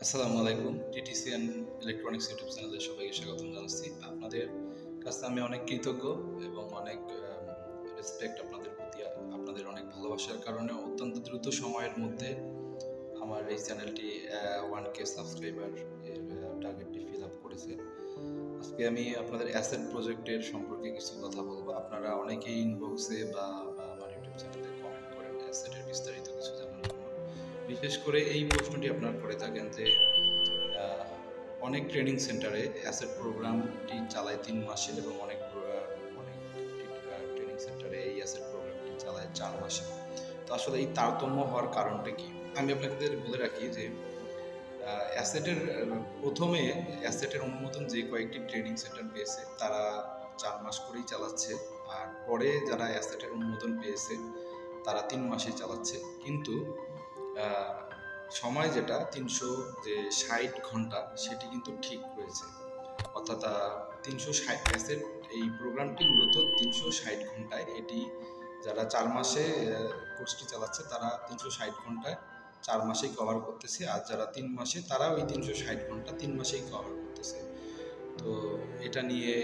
আসসালামু আলাইকুম। TTC and electronics YouTube চ্যানেলে সবাইকে স্বাগতম জানাচ্ছি। আপনাদের কাছে আমি অনেক কৃতজ্ঞ এবং অনেক রেসপেক্ট আপনাদের প্রতি। আপনাদের অনেক ভালোবাসার কারণে অত্যন্ত দ্রুত সময়ের মধ্যে আমার এই চ্যানেলটি 1K সাবস্ক্রাইবার এর টার্গেটটি ফিল আপ করেছে। আজকে আমি আপনাদের অ্যাসেট প্রজেক্টের সম্পর্কে কিছু কথা বলবো। আপনারা অনেকেই ইনবক্সে বা আমার ইউটিউব চ্যানেলে কমেন্ট করেন অ্যাসেটের বিস্তারিত কিছু জানার জন্য। বিশেষ করে এই প্রশ্নটি আপনারা করে থাকেন যে অনেক ট্রেনিং সেন্টারে অ্যাসেট প্রোগ্রামটি চালায় 3 মাসে এবং অনেক ট্রেনিং সেন্টারে এই অ্যাসেট প্রোগ্রামটি চালায় 4 মাসে। তো আসলে এই তারতম্য হওয়ার কারণটা কি? আমি আপনাদের বলে রাখি যে অ্যাসেটের প্রথমে অ্যাসেটের অনুমোদন যে কয়েকটি ট্রেনিং সেন্টার পেয়েছে তারা 4 মাস করেই চালাচ্ছে, আর পরে যারা অ্যাসেটের অনুমোদন পেয়েছে তারা 3 মাসেই চালাচ্ছে। কিন্তু সময় যেটা 360 ঘন্টা সেটি কিন্তু ঠিক রয়েছে, অর্থাৎ 360 অ্যাসেট এই প্রোগ্রামটি মূলত 360 ঘন্টায়, এটি যারা 4 মাসে কোর্সটি চালাচ্ছে তারা 360 ঘন্টায় 4 মাসেই কভার করতেছে, আর যারা 3 মাসে তারা ওই 360 ঘন্টা 3 মাসেই কভার করতেছে। তো এটা নিয়ে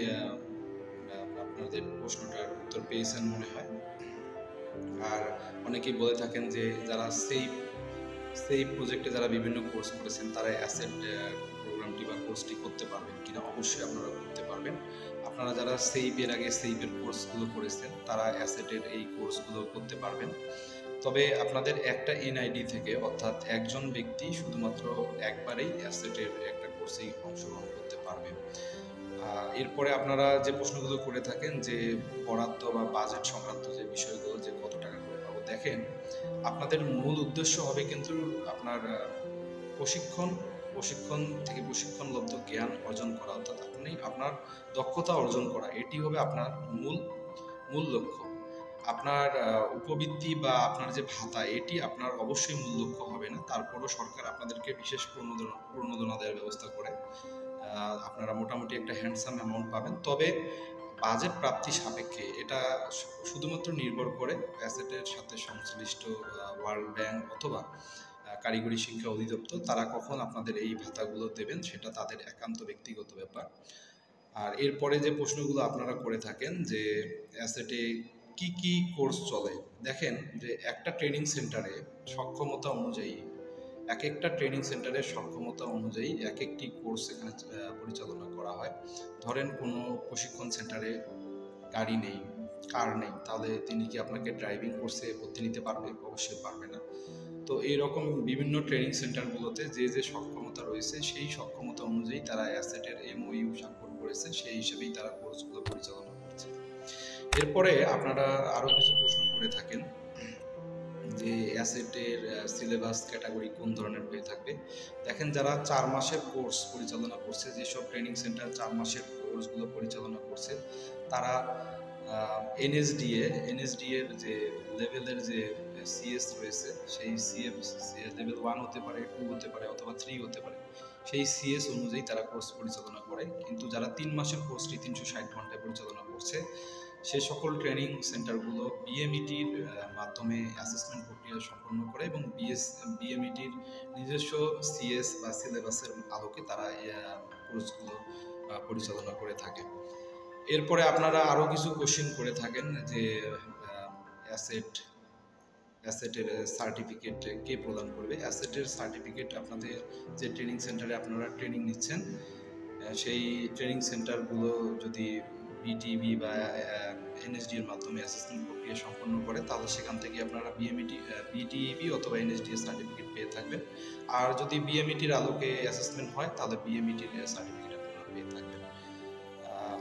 আপনাদের প্রশ্নটার উত্তর পেয়েছেন মনে হয়। আর অনেকেই বলে থাকেন যে যারা সেই প্রজেক্টে যারা বিভিন্ন কোর্স করেছেন তারা অ্যাসেট প্রোগ্রামটি বা কোর্সটি করতে পারবেন কিনা। অবশ্যই আপনারা করতে পারবেন। আপনারা যারা সেইভের আগে সেইভের কোর্সগুলো করেছেন তারা অ্যাসেটের এই কোর্সগুলো করতে পারবেন। তবে আপনাদের একটা এনআইডি থেকে, অর্থাৎ একজন ব্যক্তি শুধুমাত্র একবারেই অ্যাসেটের একটা কোর্সেই অংশগ্রহণ করতে পারবে। এরপরে আপনারা যে প্রশ্নগুলো করে থাকেন যে বরাদ্দ বা বাজেট সংক্রান্ত যে বিষয়গুলো, যে কত টাকা করে পাবো, দেখেন আপনাদের মূল উদ্দেশ্য হবে কিন্তু আপনার প্রশিক্ষণ থেকে প্রশিক্ষণলব্ধ জ্ঞান অর্জন করা, অর্থাৎ আপনি আপনার দক্ষতা অর্জন করা, এটি হবে আপনার মূল মূল লক্ষ্য। আপনার উপবৃত্তি বা আপনার যে ভাতা, এটি আপনার অবশ্যই মূল লক্ষ্য হবে না। তারপরও সরকার আপনাদেরকে বিশেষ প্রণোদনা দেওয়ার ব্যবস্থা করে। আপনারা মোটামুটি একটা হ্যান্ডসাম অ্যামাউন্ট পাবেন। তবে বাজেট প্রাপ্তি সাপেক্ষে এটা শুধুমাত্র নির্ভর করে অ্যাসেটের সাথে সংশ্লিষ্ট ওয়ার্ল্ড ব্যাংক অথবা কারিগরি শিক্ষা অধিদপ্তর, তারা কখন আপনাদের এই ভাতাগুলো দেবেন সেটা তাদের একান্ত ব্যক্তিগত ব্যাপার। আর এরপরে যে প্রশ্নগুলো আপনারা করে থাকেন যে অ্যাসেটে কি কি কোর্স চলে, দেখেন যে একটা ট্রেনিং সেন্টারে সক্ষমতা অনুযায়ী, এক একটা ট্রেনিং সেন্টারের সক্ষমতা অনুযায়ী এক একটি কোর্স এখানে পরিচালনা করা হয়। ধরেন কোনো প্রশিক্ষণ সেন্টারে গাড়ি নেই, কার নেই, তাহলে তিনি কি আপনাকে ড্রাইভিং কোর্সে ভর্তি নিতে পারবে? অবশ্যই পারবে না। তো এইরকম বিভিন্ন ট্রেনিং সেন্টারগুলোতে যে যে সক্ষমতা রয়েছে সেই সক্ষমতা অনুযায়ী তারা অ্যাসেটের এমওইউ স্বাক্ষর করেছে, সেই হিসেবেই তারা কোর্সগুলো পরিচালনা করছে। এরপরে আপনারা আরও কিছু প্রশ্ন করে থাকেন যে অ্যাসেটের সিলেবাস ক্যাটাগরি কোন ধরনের হয়ে থাকবে। দেখেন যারা 4 মাসের কোর্স পরিচালনা করছে, যেসব ট্রেনিং সেন্টার 4 মাসের কোর্সগুলো পরিচালনা করছে, তারা এনএসডি এর যে লেভেলের যে সিএস রয়েছে, সেই সিএস লেভেল 1 হতে পারে, 2 হতে পারে অথবা 3 হতে পারে, সেই সিএস অনুযায়ী তারা কোর্স পরিচালনা করে। কিন্তু যারা 3 মাসের কোর্সটি 360 ঘন্টায় পরিচালনা করছে, সে সকল ট্রেনিং সেন্টারগুলো বিএমইটির মাধ্যমে অ্যাসেসমেন্ট প্রক্রিয়া সম্পন্ন করে এবং বিএমইটির নিজস্ব সিএস বা সিলেবাসের আলোকে তারা কোর্সগুলো পরিচালনা করে থাকে। এরপরে আপনারা আরও কিছু কোশ্চেন করে থাকেন যে অ্যাসেটের সার্টিফিকেট কে প্রদান করবে। অ্যাসেটের সার্টিফিকেট আপনাদের যে ট্রেনিং সেন্টারে আপনারা ট্রেনিং নিচ্ছেন, সেই ট্রেনিং সেন্টারগুলো যদি বিটিবি বা এনএসডি এর মাধ্যমে অ্যাসেসমেন্ট প্রক্রিয়া সম্পন্ন করে, তাহলে সেখান থেকে আপনারা বিটিবি অথবা এনএসডি এর সার্টিফিকেট পেয়ে থাকবেন। আর যদি বিএমইটির আলোকে অ্যাসেসমেন্ট হয় তাহলে বিএমইটির সার্টিফিকেট আপনারা পেয়ে থাকবেন।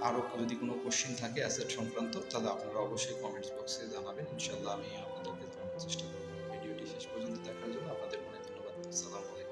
আরও যদি কোনো কোশ্চেন থাকে অ্যাসেট সংক্রান্ত, তাহলে আপনারা অবশ্যই কমেন্টস বক্সে জানাবেন। ইনশাল্লাহ আমি আপনাদেরকে জানানোর চেষ্টা করব। ভিডিওটি শেষ পর্যন্ত দেখার জন্য আপনাদের অনেক ধন্যবাদ। আসসালামু আলাইকুম।